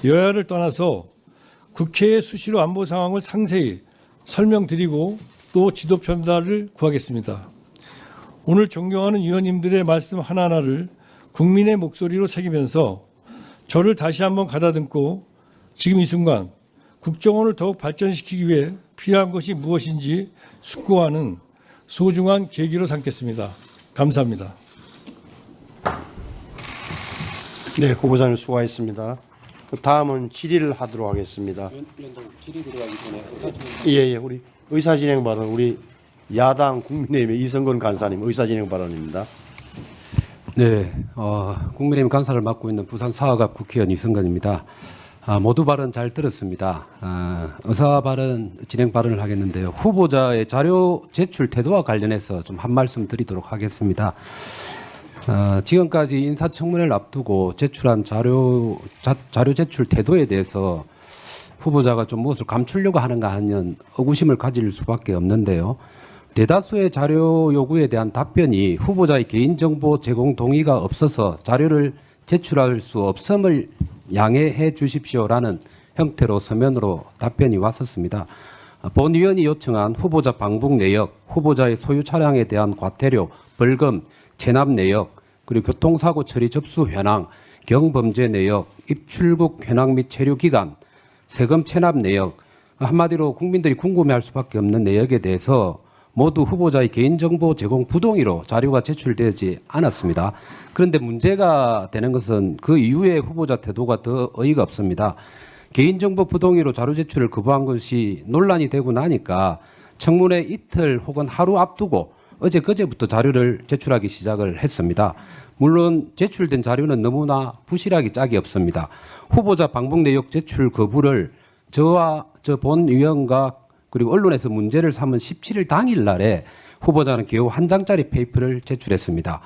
여야를 떠나서 국회에 수시로 안보 상황을 상세히 설명드리고 또 지도 편달을 구하겠습니다. 오늘 존경하는 위원님들의 말씀 하나하나를 국민의 목소리로 새기면서 저를 다시 한번 가다듬고 지금 이 순간 국정원을 더욱 발전시키기 위해 필요한 것이 무엇인지 숙고하는 소중한 계기로 삼겠습니다. 감사합니다. 네, 후보자님 수고하셨습니다. 다음은 질의를 하도록 하겠습니다. 위원장님 질의 들어가기 전에 예, 우리 의사진행 발언 우리 야당 국민의힘의 이성건 간사님 의사진행 발언입니다. 네, 국민의힘 간사를 맡고 있는 부산 사학갑 국회의원 이성건입니다. 모두 발언 잘 들었습니다. 의사 발언 진행 발언을 하겠는데요. 후보자의 자료 제출 태도와 관련해서 좀 한 말씀 드리도록 하겠습니다. 지금까지 인사청문회를 앞두고 제출한 자료 제출 태도에 대해서 후보자가 좀 무엇을 감추려고 하는가 하는 의구심을 가질 수밖에 없는데요. 대다수의 자료 요구에 대한 답변이 후보자의 개인정보 제공 동의가 없어서 자료를 제출할 수 없음을 양해해 주십시오라는 형태로 서면으로 답변이 왔었습니다. 본 위원이 요청한 후보자 방북 내역, 후보자의 소유 차량에 대한 과태료, 벌금, 체납 내역, 그리고 교통사고 처리 접수 현황, 경범죄 내역, 입출국 현황 및 체류 기간, 세금 체납 내역, 한마디로 국민들이 궁금해할 수밖에 없는 내역에 대해서 모두 후보자의 개인정보 제공 부동의로 자료가 제출되지 않았습니다. 그런데 문제가 되는 것은 그 이후에 후보자 태도가 더 어이가 없습니다. 개인정보 부동의로 자료 제출을 거부한 것이 논란이 되고 나니까 청문회 이틀 혹은 하루 앞두고 어제 그제부터 자료를 제출하기 시작을 했습니다. 물론 제출된 자료는 너무나 부실하기 짝이 없습니다. 후보자 방북 내역 제출 거부를 저와 저 본 위원과 그리고 언론에서 문제를 삼은 17일 당일 날에 후보자는 겨우 한 장짜리 페이퍼를 제출했습니다.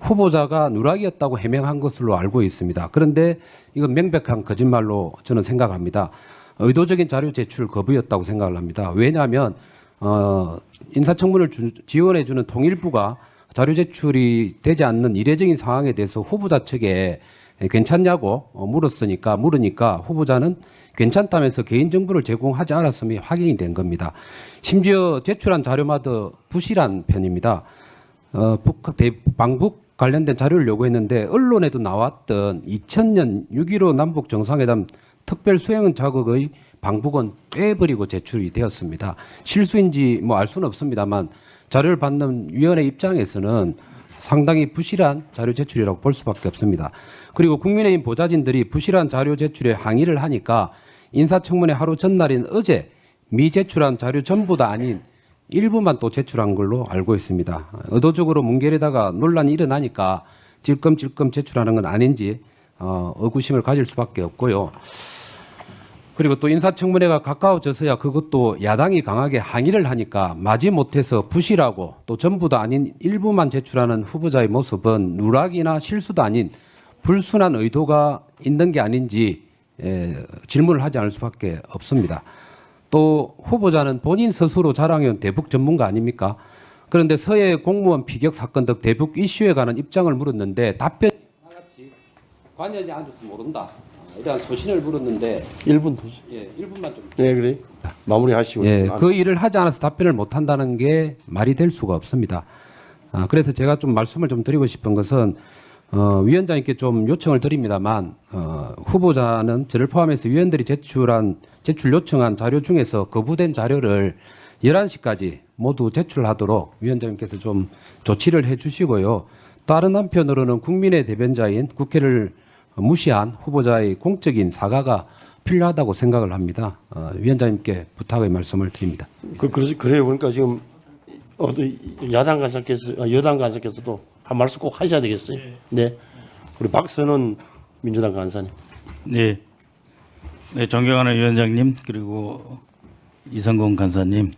후보자가 누락이었다고 해명한 것으로 알고 있습니다. 그런데 이건 명백한 거짓말로 저는 생각합니다. 의도적인 자료 제출 거부였다고 생각을 합니다. 왜냐하면 인사청문을 지원해주는 통일부가 자료 제출이 되지 않는 이례적인 상황에 대해서 후보자 측에 괜찮냐고 물으니까 후보자는 괜찮다면서 개인정보를 제공하지 않았음이 확인이 된 겁니다. 심지어 제출한 자료마다 부실한 편입니다. 방북 관련된 자료를 요구했는데 언론에도 나왔던 2000년 6.15 남북 정상회담 특별 수행 자극의 방북은 빼버리고 제출이 되었습니다. 실수인지 알 수는 없습니다만 자료를 받는 위원회 입장에서는 상당히 부실한 자료 제출이라고 볼 수밖에 없습니다. 그리고 국민의힘 보좌진들이 부실한 자료 제출에 항의를 하니까 인사청문회 하루 전날인 어제 미제출한 자료 전부 다 아닌 일부만 또 제출한 걸로 알고 있습니다. 의도적으로 뭉개려다가 논란이 일어나니까 질끔질끔 제출하는 건 아닌지 의구심을 가질 수밖에 없고요. 그리고 또 인사청문회가 가까워져서야 그것도 야당이 강하게 항의를 하니까 마지못해서 부실하고 또 전부 다 아닌 일부만 제출하는 후보자의 모습은 누락이나 실수도 아닌 불순한 의도가 있는 게 아닌지 질문을 하지 않을 수밖에 없습니다. 또 후보자는 본인 스스로 자랑해온 대북 전문가 아닙니까? 그런데 서해 공무원 피격 사건 등 대북 이슈에 관한 입장을 물었는데 답변이 하나같이 관여하지 않아서 모른다. 이러한 소신을 물었는데 1분 도시. 예, 1분만 좀. 네, 그래. 마무리하시고. 예, 그 일을 하지 않아서 답변을 못 한다는 게 말이 될 수가 없습니다. 그래서 제가 좀 말씀을 좀 드리고 싶은 것은 위원장님께 좀 요청을 드립니다만 후보자는 저를 포함해서 위원들이 제출 요청한 자료 중에서 거부된 자료를 11시까지 모두 제출하도록 위원장님께서 좀 조치를 해 주시고요. 다른 한편으로는 국민의 대변자인 국회를 무시한 후보자의 공적인 사과가 필요하다고 생각을 합니다. 위원장님께 부탁의 말씀을 드립니다. 그래요. 그러니까 지금 야당 간사께서 여당 간사께서도 한 말씀 꼭 하셔야 되겠어요. 네. 우리 박선원 민주당 간사님. 네. 네, 존경하는 위원장님 그리고 이성건 간사님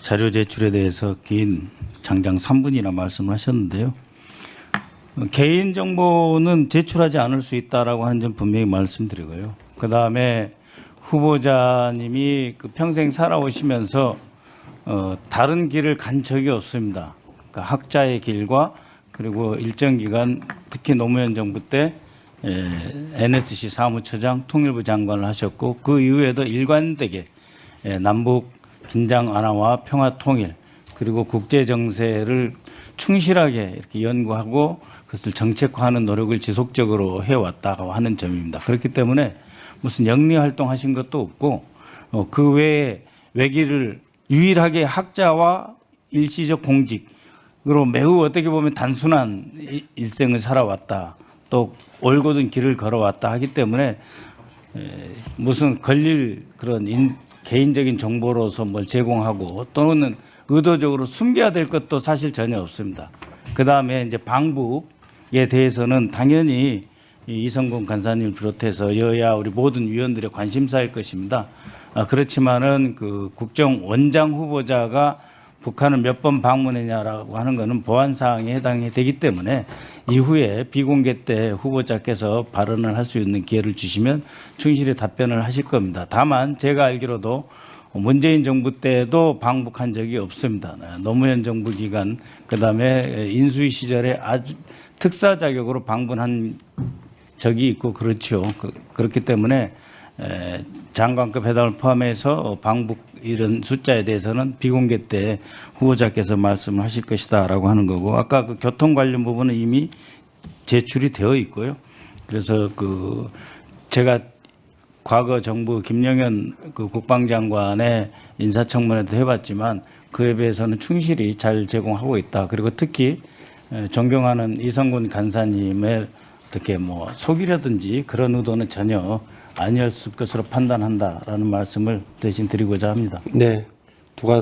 자료 제출에 대해서 긴 장장 3분이나 말씀을 하셨는데요. 개인 정보는 제출하지 않을 수 있다라고 하는 점 분명히 말씀드리고요. 그 다음에 후보자님이 그 평생 살아오시면서 다른 길을 간 적이 없습니다. 그러니까 학자의 길과 그리고 일정 기간 특히 노무현 정부 때 NSC 사무처장, 통일부 장관을 하셨고 그 이후에도 일관되게 남북 긴장 완화와 평화 통일 그리고 국제 정세를 충실하게 이렇게 연구하고 그것을 정책화하는 노력을 지속적으로 해왔다고 하는 점입니다. 그렇기 때문에 무슨 영리 활동하신 것도 없고 그 외에 외길을 유일하게 학자와 일시적 공직으로 매우 어떻게 보면 단순한 일생을 살아왔다. 또 올곧은 길을 걸어왔다 하기 때문에 무슨 걸릴 그런 개인적인 정보로서 뭘 제공하고 또는 의도적으로 숨겨야 될 것도 사실 전혀 없습니다. 그 다음에 이제 방북에 대해서는 당연히 이성곤 간사님을 비롯해서 여야 우리 모든 위원들의 관심사일 것입니다. 그렇지만은 그 국정원장 후보자가 북한을 몇 번 방문했냐라고 하는 것은 보안 사항에 해당이 되기 때문에 이후에 비공개 때 후보자께서 발언을 할 수 있는 기회를 주시면 충실히 답변을 하실 겁니다. 다만 제가 알기로도 문재인 정부 때도 방북한 적이 없습니다. 노무현 정부 기간 그다음에 인수위 시절에 아주 특사 자격으로 방문한 적이 있고 그렇죠. 그렇기 때문에 장관급 회담을 포함해서 방북 이런 숫자에 대해서는 비공개 때 후보자께서 말씀을 하실 것이다라고 하는 거고 아까 그 교통 관련 부분은 이미 제출이 되어 있고요. 그래서 그 제가 과거 정부 김영현 그 국방장관의 인사청문회도 해봤지만 그에 비해서는 충실히 잘 제공하고 있다. 그리고 특히 존경하는 이성곤 간사님의 어떻게 뭐 속이라든지 그런 의도는 전혀 아니었을 것으로 판단한다라는 말씀을 대신 드리고자 합니다. 네, 두 간사